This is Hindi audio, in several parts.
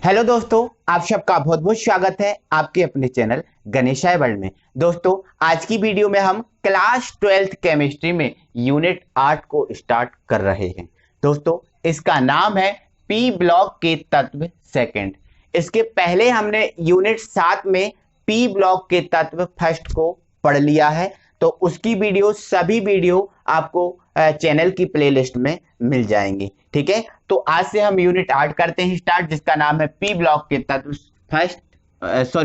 हेलो दोस्तों, आप सबका बहुत बहुत स्वागत है आपके अपने चैनल गणेशाय वर्ल्ड में। दोस्तों, आज की वीडियो में हम क्लास 12th केमिस्ट्री में यूनिट 8 को स्टार्ट कर रहे हैं। दोस्तों, इसका नाम है पी ब्लॉक के तत्व सेकंड। इसके पहले हमने यूनिट 7 में पी ब्लॉक के तत्व फर्स्ट को पढ़ लिया है, तो उसकी सभी वीडियो आपको चैनल की प्लेलिस्ट में मिल जाएंगी। ठीक है, तो आज से हम यूनिट 8 करते हैं स्टार्ट, जिसका नाम है पी ब्लॉक के तत्व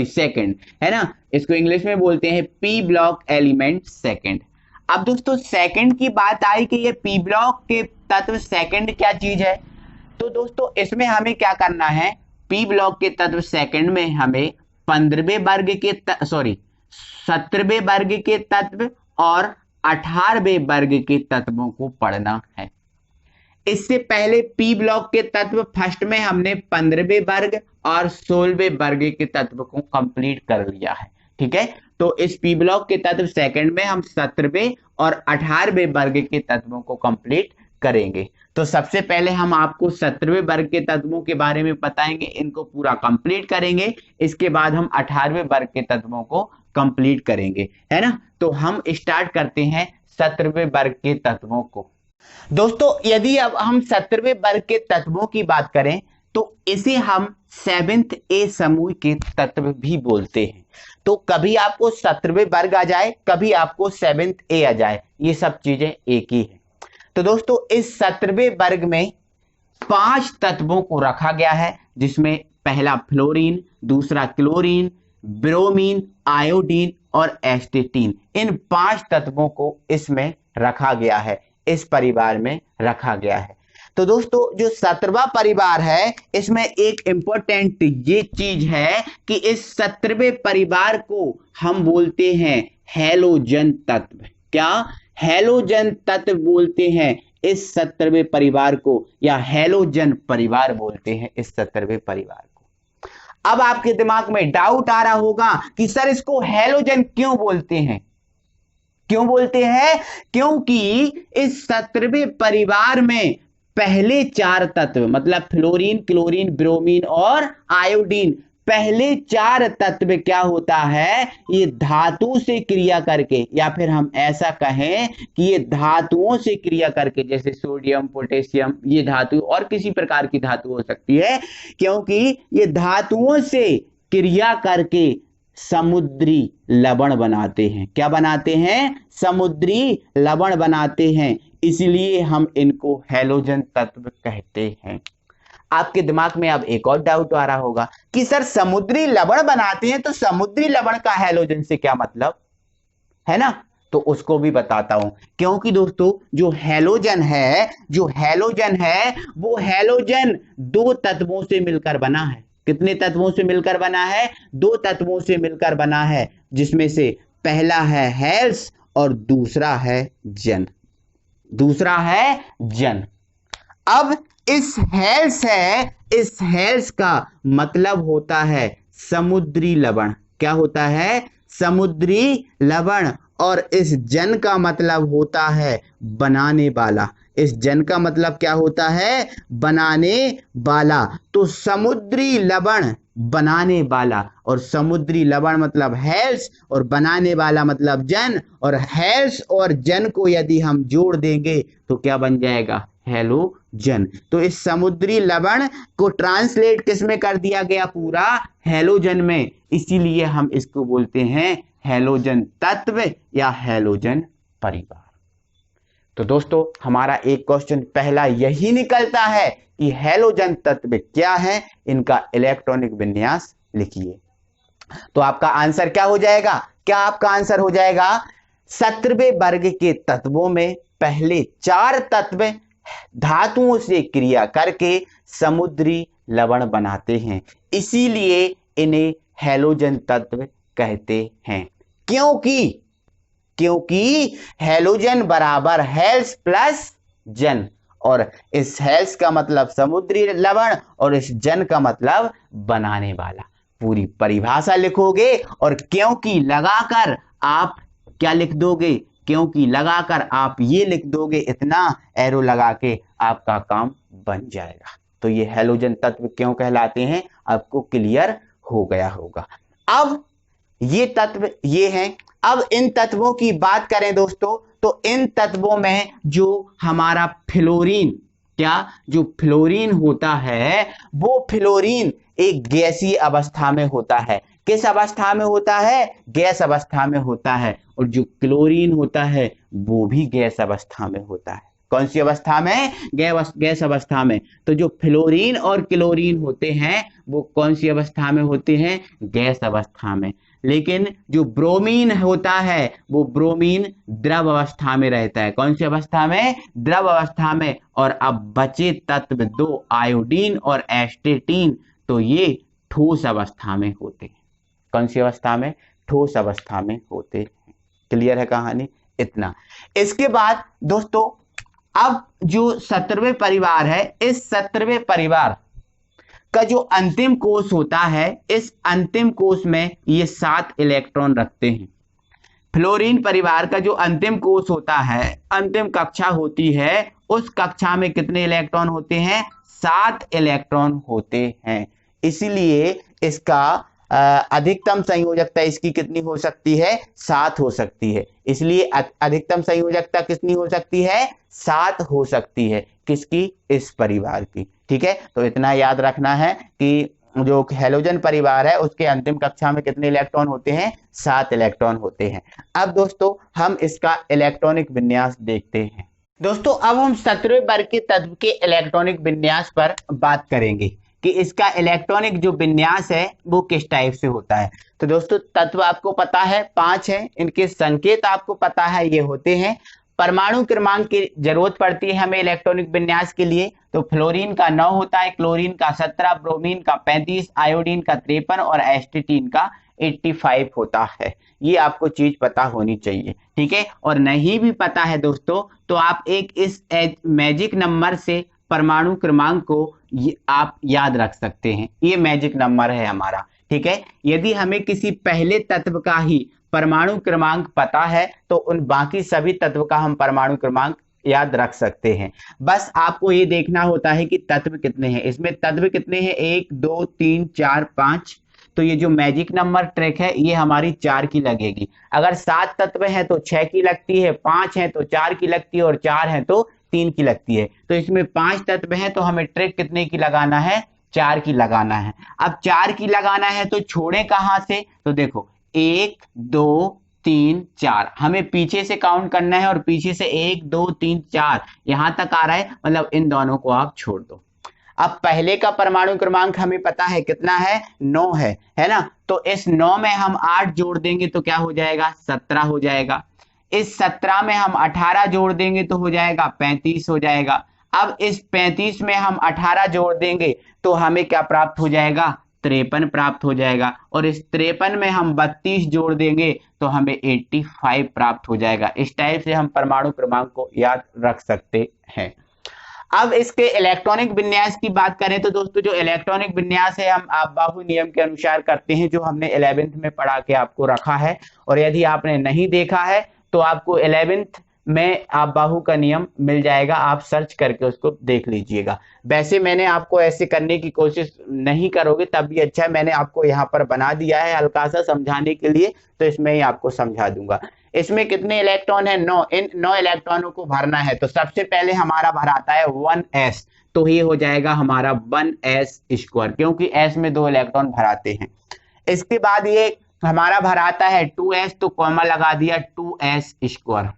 सेकंड, है ना। इसको इंग्लिश में बोलते हैं पी ब्लॉक एलिमेंट सेकंड। अब दोस्तों, सेकंड की बात आई कि ये पी ब्लॉक के तत्व सेकंड क्या चीज है, तो दोस्तों इसमें हमें क्या करना है, पी ब्लॉक के तत्व सेकंड में हमें 17वें वर्ग के तत्व और 18वें वर्ग के तत्वों को पढ़ना है। इससे पहले पी ब्लॉक के तत्व फर्स्ट में हमने 15वें वर्ग और 16वें वर्ग के तत्व को कंप्लीट कर लिया है। ठीक है, तो इस पी ब्लॉक के तत्व सेकंड में हम 17वें और 18वें वर्ग के तत्वों को कंप्लीट करेंगे। तो सबसे पहले हम आपको 17वें वर्ग के तत्वों के बारे में बताएंगे, इनको पूरा कंप्लीट करेंगे। इसके बाद हम 18वें वर्ग के तत्वों को कंप्लीट करेंगे, है ना। तो हम स्टार्ट करते हैं 17वें वर्ग के तत्वों को। दोस्तों, यदि अब हम 17वें वर्ग के तत्वों की बात करें तो इसे हम 7th ए समूह के तत्व भी बोलते हैं। तो कभी आपको 17वें वर्ग आ जाए, कभी आपको 7th ए आ जाए, ये सब चीजें एक ही है। तो दोस्तों, इस 17वें वर्ग में 5 तत्वों को रखा गया है, जिसमें पहला फ्लोरीन, दूसरा क्लोरीन, ब्रोमीन, आयोडीन और एस्टेटीन, इन 5 तत्वों को इसमें रखा गया है, इस परिवार में रखा गया है। तो दोस्तों, जो 17वां परिवार है, इसमें एक इंपॉर्टेंट ये चीज है कि इस 17वें परिवार को हम बोलते हैं हैलोजन तत्व। क्या हैलोजन तत्व बोलते हैं इस 17वें परिवार को, या हैलोजन परिवार बोलते हैं इस 17वें परिवार को। अब आपके दिमाग में डाउट आ रहा होगा कि सर इसको हैलोजन क्यों बोलते हैं, क्यों बोलते हैं? क्योंकि इस 17वें परिवार में पहले 4 तत्व, मतलब फ्लोरीन, क्लोरीन, ब्रोमीन और आयोडीन, पहले 4 तत्व क्या होता है, ये धातु से क्रिया करके, या फिर हम ऐसा कहें कि ये धातुओं से क्रिया करके, जैसे सोडियम, पोटेशियम, ये धातु और किसी प्रकार की धातु हो सकती है, क्योंकि ये धातुओं से क्रिया करके समुद्री लवण बनाते हैं। क्या बनाते हैं? समुद्री लवण बनाते हैं, इसलिए हम इनको हैलोजन तत्व कहते हैं। आपके दिमाग में अब एक और डाउट आ रहा होगा कि सर समुद्री लवण बनाते हैं, तो समुद्री लवण का हैलोजन से क्या मतलब है ना, तो उसको भी बताता हूं। क्योंकि दोस्तों, जो हैलोजन है वो हैलोजन 2 तत्वों से मिलकर बना है। कितने तत्वों से मिलकर बना है? 2 तत्वों से मिलकर बना है, जिसमें से पहला है हेल्स और दूसरा है जन। अब इस हेल्स का मतलब होता है समुद्री लवण। क्या होता है? समुद्री लवण। और इस जन का मतलब होता है बनाने वाला। इस जन का मतलब क्या होता है? बनाने वाला। तो समुद्री लवण बनाने वाला, और समुद्री लवण मतलब हेल्स और बनाने वाला मतलब जन, और हेल्स और जन को यदि हम जोड़ देंगे तो क्या बन जाएगा? हैलोजन। तो इस समुद्री लवण को ट्रांसलेट किस में कर दिया गया? पूरा हैलोजन में, इसीलिए हम इसको बोलते हैं हैलोजन तत्व या हैलोजन परिवार। तो दोस्तों, हमारा एक क्वेश्चन पहला यही निकलता है कि हैलोजन तत्व क्या है, इनका इलेक्ट्रॉनिक विन्यास लिखिए। तो आपका आंसर क्या हो जाएगा? आपका आंसर हो जाएगा 17वें वर्ग के तत्वों में पहले 4 तत्व धातुओं से क्रिया करके समुद्री लवण बनाते हैं, इसीलिए इन्हें हैलोजन तत्व कहते हैं। क्योंकि हैलोजन बराबर हेल्स प्लस जन, और इस हेल्स का मतलब समुद्री लवण और इस जन का मतलब बनाने वाला। पूरी परिभाषा लिखोगे और क्योंकि लगाकर आप क्या लिख दोगे? क्योंकि लगाकर आप ये लिख दोगे, इतना एरो लगा के आपका काम बन जाएगा। तो ये हैलोजन तत्व क्यों कहलाते हैं, आपको क्लियर हो गया होगा। अब ये तत्व ये हैं। अब इन तत्वों की बात करें दोस्तों, तो इन तत्वों में जो हमारा फ्लोरीन, क्या जो फ्लोरीन होता है वो फ्लोरीन एक गैसीय अवस्था में होता है। किस अवस्था में होता है, गैस अवस्था में होता है। और जो क्लोरीन होता है वो भी गैस अवस्था में होता है। कौन सी अवस्था में, गैस अवस्था में। तो जो फ्लोरीन और क्लोरीन होते हैं वो कौन सी अवस्था में होते हैं, गैस अवस्था में। लेकिन जो ब्रोमीन होता है वो ब्रोमीन द्रव अवस्था में रहता है। कौन सी अवस्था में, द्रव अवस्था में। और अब बचे तत्व दो, आयोडीन और एस्टेटीन, तो ये ठोस अवस्था में होते हैं। कौन सी अवस्था में, ठोस अवस्था में होते हैं। क्लियर है कहानी, इतना। इसके बाद दोस्तों अब जो 17वें परिवार है, इस 17वें परिवार का जो अंतिम कोष होता है, इस अंतिम कोष में ये 7 इलेक्ट्रॉन रखते हैं। फ्लोरीन परिवार का जो अंतिम कोष होता है, अंतिम कक्षा होती है, उस कक्षा में कितने इलेक्ट्रॉन होते हैं, 7 इलेक्ट्रॉन होते हैं। इसीलिए इसका अधिकतम संयोजकता इसकी कितनी हो सकती है, 7 हो सकती है। इसलिए अधिकतम संयोजकता कितनी हो सकती है, 7 हो सकती है। किसकी, इस परिवार की। ठीक है, तो इतना याद रखना है कि जो हैलोजन परिवार है उसके अंतिम कक्षा में कितने इलेक्ट्रॉन होते हैं, 7 इलेक्ट्रॉन होते हैं। अब दोस्तों हम इसका इलेक्ट्रॉनिक विन्यास देखते हैं। दोस्तों अब हम 17वें वर्ग के तत्व के इलेक्ट्रॉनिक विन्यास पर बात करेंगे कि इसका इलेक्ट्रॉनिक जो विन्यास है वो किस टाइप से होता है। तो दोस्तों तत्व आपको पता है 5 है, इनके संकेत आपको पता है ये होते हैं। परमाणु क्रमांक की जरूरत पड़ती है हमें इलेक्ट्रॉनिक विन्यास के लिए, तो फ्लोरीन का 9 होता है, क्लोरीन का 17, ब्रोमीन का 35, आयोडीन का 53 और एस्टेटीन का 85 होता है। ये आपको चीज पता होनी चाहिए। ठीक है, और नहीं भी पता है दोस्तों तो आप एक इस मैजिक नंबर से परमाणु क्रमांक को आप याद रख सकते हैं। ये मैजिक नंबर है हमारा। ठीक है, यदि हमें किसी पहले तत्व का ही परमाणु क्रमांक पता है तो उन बाकी सभी तत्व का हम परमाणु क्रमांक याद रख सकते हैं। बस आपको ये देखना होता है कि तत्व कितने हैं। इसमें तत्व कितने हैं, 1 2 3 4 5। तो ये जो मैजिक नंबर ट्रिक है ये हमारी 4 की लगेगी। अगर 7 तत्व हैं तो 6 की लगती है, 5 हैं तो 4 की लगती है और 4 हैं तो 3 की लगती है। तो इसमें 5 तत्व हैं तो हमें ट्रिक कितने की लगाना है, 4 की लगाना है। अब 4 की लगाना है तो छोड़े कहां से, तो देखो 1 2 3 4 हमें पीछे से काउंट करना है और पीछे से 1 2 3 4 यहां तक आ रहा है, मतलब इन दोनों को आप छोड़ दो। अब पहले का परमाणु क्रमांक हमें पता है कितना है, 9 है ना। तो इस 9 में हम 8 जोड़ देंगे तो क्या हो जाएगा, 17 हो जाएगा। इस 17 में हम 18 जोड़ देंगे तो हो जाएगा 35 हो जाएगा। अब इस 35 में हम 18 जोड़ देंगे तो हमें क्या प्राप्त हो जाएगा, 53 प्राप्त हो जाएगा। और इस 53 में हम 32 जोड़ देंगे तो हमें 85 प्राप्त हो जाएगा। इस टाइप से हम परमाणु क्रमांक को याद रख सकते हैं। अब इसके इलेक्ट्रॉनिक विन्यास की बात करें तो दोस्तों जो इलेक्ट्रॉनिक विन्यास है हम आप-बाहु नियम के अनुसार करते हैं, जो हमने 11th में पढ़ा के आपको रखा है। और यदि आपने नहीं देखा है तो आपको 11th में आप-बाहु का नियम मिल जाएगा, आप सर्च करके उसको देख लीजिएगा। वैसे मैंने आपको ऐसे करने की कोशिश नहीं करोगे तब भी अच्छा है, मैंने आपको यहाँ पर बना दिया है हल्का सा समझाने के लिए, तो इसमें ही आपको समझा दूंगा। इसमें कितने इलेक्ट्रॉन है, 9। इन 9 इलेक्ट्रॉनों को भरना है तो सबसे पहले हमारा भराता है 1s, तो ये हो जाएगा हमारा 1s², क्योंकि s में 2 इलेक्ट्रॉन भराते हैं। इसके बाद ये हमारा भराता है 2s, तो कॉमा लगा दिया 2s²।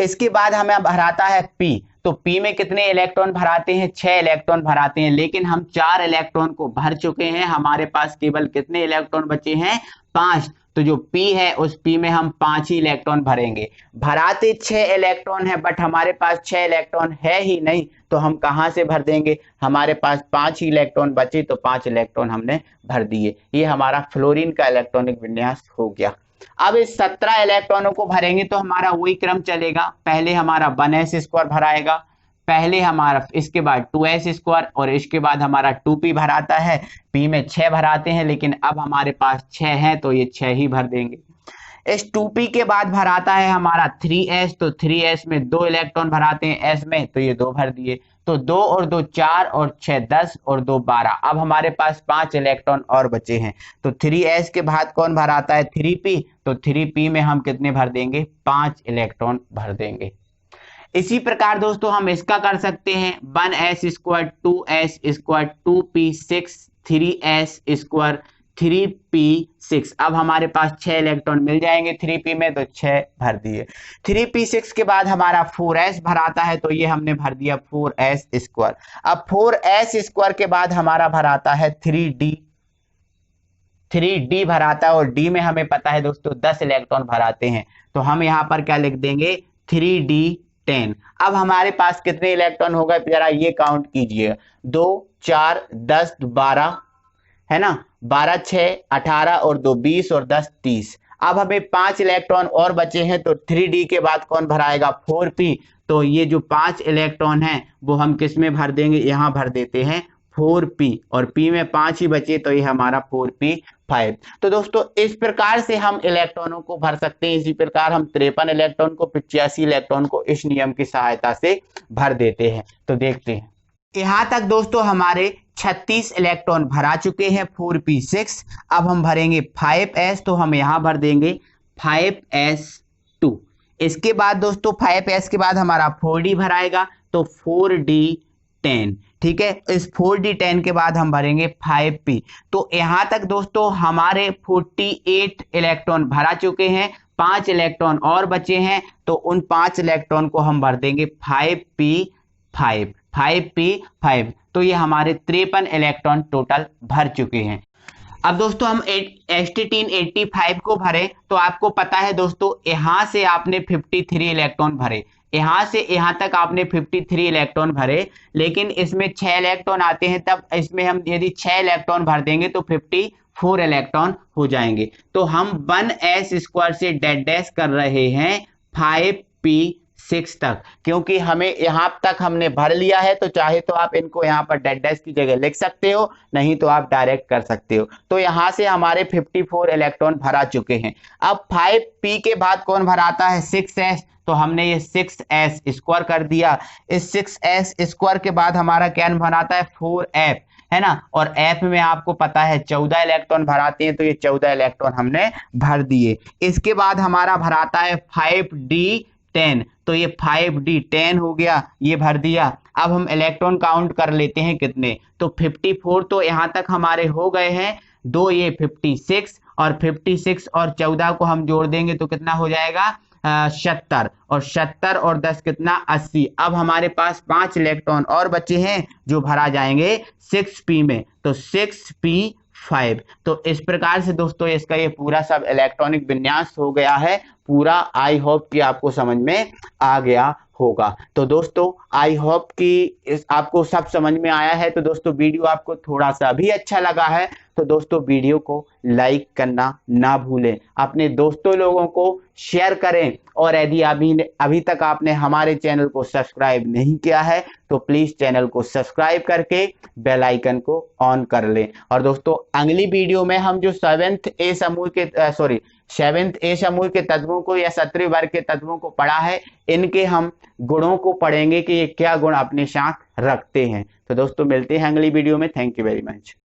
इसके बाद हमें भराता है p, तो p में कितने इलेक्ट्रॉन भराते हैं, 6 इलेक्ट्रॉन भराते हैं। लेकिन हम 4 इलेक्ट्रॉन को भर चुके हैं, हमारे पास केवल कितने इलेक्ट्रॉन बचे हैं, 5। तो जो p है उस p में हम 5 ही इलेक्ट्रॉन भरेंगे। भराते 6 इलेक्ट्रॉन है बट हमारे पास 6 इलेक्ट्रॉन है ही नहीं, तो हम कहां से भर देंगे, हमारे पास 5 ही इलेक्ट्रॉन बचे तो 5 इलेक्ट्रॉन हमने भर दिए। ये हमारा फ्लोरीन का इलेक्ट्रॉनिक विन्यास हो गया। अब इस 17 इलेक्ट्रॉनों को भरेंगे तो हमारा वही क्रम चलेगा, पहले हमारा 1s² भराएगा, पहले हमारा इसके बाद 2s² और इसके बाद हमारा 2p भराता है। p में 6 भराते हैं लेकिन अब हमारे पास 6 हैं तो ये 6 ही भर देंगे। इस 2p के बाद भराता है हमारा 3s, तो 3s में 2 इलेक्ट्रॉन भराते हैं s में, तो ये 2 भर दिए। तो 2 और 2 4 और 6 10 और 2 12। अब हमारे पास 5 इलेक्ट्रॉन और बचे हैं। तो 3s के बाद कौन भराता है 3p, तो 3p में हम कितने भर देंगे 5 इलेक्ट्रॉन भर देंगे। इसी प्रकार दोस्तों हम इसका कर सकते हैं 1s square 2s square 2p 6 3s square 3p6। अब हमारे पास 6 इलेक्ट्रॉन मिल जाएंगे 3p में, तो 6 भर दिए। 3p6 के बाद हमारा 4s भराता है, तो ये हमने भर दिया 4s स्क्वायर। अब 4s स्क्वायर के बाद हमारा भराता है 3d भराता है, और d में हमें पता है दोस्तों 10 इलेक्ट्रॉन भराते हैं, तो हम यहाँ पर क्या लिख देंगे 3d10। अब हमारे पास कितने इलेक्ट्रॉन हो गए जरा ये काउंट कीजिए, 2 4 10 12 है ना, 12 6 18 और 2 20 और 10 30। अब हमें 5 इलेक्ट्रॉन और बचे हैं, तो 3d के बाद कौन भराएगा 4p। तो ये जो 5 इलेक्ट्रॉन हैं वो हम किस में भर देंगे, यहाँ भर देते हैं 4p, और p में 5 ही बचे, तो ये हमारा 4p5। तो दोस्तों इस प्रकार से हम इलेक्ट्रॉनों को भर सकते हैं। इसी प्रकार हम 53 इलेक्ट्रॉन को 85 इलेक्ट्रॉन को इस नियम की सहायता से भर देते हैं। तो देखते हैं, यहां तक दोस्तों हमारे 36 इलेक्ट्रॉन भरा चुके हैं 4p6। अब हम भरेंगे 5s, तो हम यहां भर देंगे 5s2। इसके बाद दोस्तों 5s के बाद हमारा 4d भराएगा, तो 4d10। ठीक है, इस 4d10 के बाद हम भरेंगे 5p। तो यहां तक दोस्तों हमारे 48 इलेक्ट्रॉन भरा चुके हैं, 5 इलेक्ट्रॉन और बचे हैं, तो उन 5 इलेक्ट्रॉन को हम भर देंगे 5p5। तो ये हमारे 53 इलेक्ट्रॉन टोटल भर चुके हैं। अब दोस्तों हम St85 को भरे, तो आपको पता है दोस्तों यहां से आपने 53 इलेक्ट्रॉन भरे, यहां से यहां तक आपने 53 इलेक्ट्रॉन भरे, लेकिन इसमें 6 इलेक्ट्रॉन आते हैं, तब इसमें हम यदि 6 इलेक्ट्रॉन भर देंगे तो 54 इलेक्ट्रॉन हो जाएंगे। तो हम 1s स्क्वायर से डेड डैश कर रहे हैं 5p6 तक, क्योंकि हमें यहां तक हमने भर लिया है। तो चाहे तो आप इनको यहां पर डेड डैश की जगह लिख सकते हो, नहीं तो आप डायरेक्ट कर सकते हो। तो यहां से हमारे 54 इलेक्ट्रॉन भरा चुके हैं। अब 5p के बाद कौन भराता है 6s, तो हमने ये 6s स्क्वायर कर दिया। इस 6s स्क्वायर के बाद हमारा क्या भराता है 4f, है ना, और f में आपको पता है 14 इलेक्ट्रॉन भराते हैं, तो ये 14 इलेक्ट्रॉन हमने भर दिए। इसके बाद हमारा भराता है 5d10, तो ये 5d10 हो गया, ये भर दिया। अब हम इलेक्ट्रॉन काउंट कर लेते हैं कितने, तो 54 तो यहां तक हमारे हो गए हैं, 2 ये 56 और 56 और 14 को हम जोड़ देंगे तो कितना हो जाएगा 70, और 70 और 10 कितना 80। अब हमारे पास 5 इलेक्ट्रॉन और बचे हैं जो भरा जाएंगे 6p में, तो 6p5। तो इस प्रकार से दोस्तों इसका ये पूरा सब इलेक्ट्रॉनिक विन्यास हो गया है पूरा। आई होप कि आपको समझ में आ गया होगा। तो दोस्तों आई होप कि आपको सब समझ में आया है। तो दोस्तों वीडियो आपको थोड़ा सा भी अच्छा लगा है तो दोस्तों वीडियो को लाइक करना ना भूलें, अपने दोस्तों लोगों को शेयर करें, और यदि अभी तक आपने हमारे चैनल को सब्सक्राइब नहीं किया है तो प्लीज चैनल को सब्सक्राइब करके बेल आइकन को ऑन कर लें। और दोस्तों अगली वीडियो में हम जो 7th ए समूह के तत्वों को या 17वें वर्ग के तत्वों को पढ़ा है, इनके हम गुणों को पढ़ेंगे कि ये क्या गुण अपने साथ रखते हैं। तो दोस्तों मिलते हैं अगली वीडियो में। Thank you very much.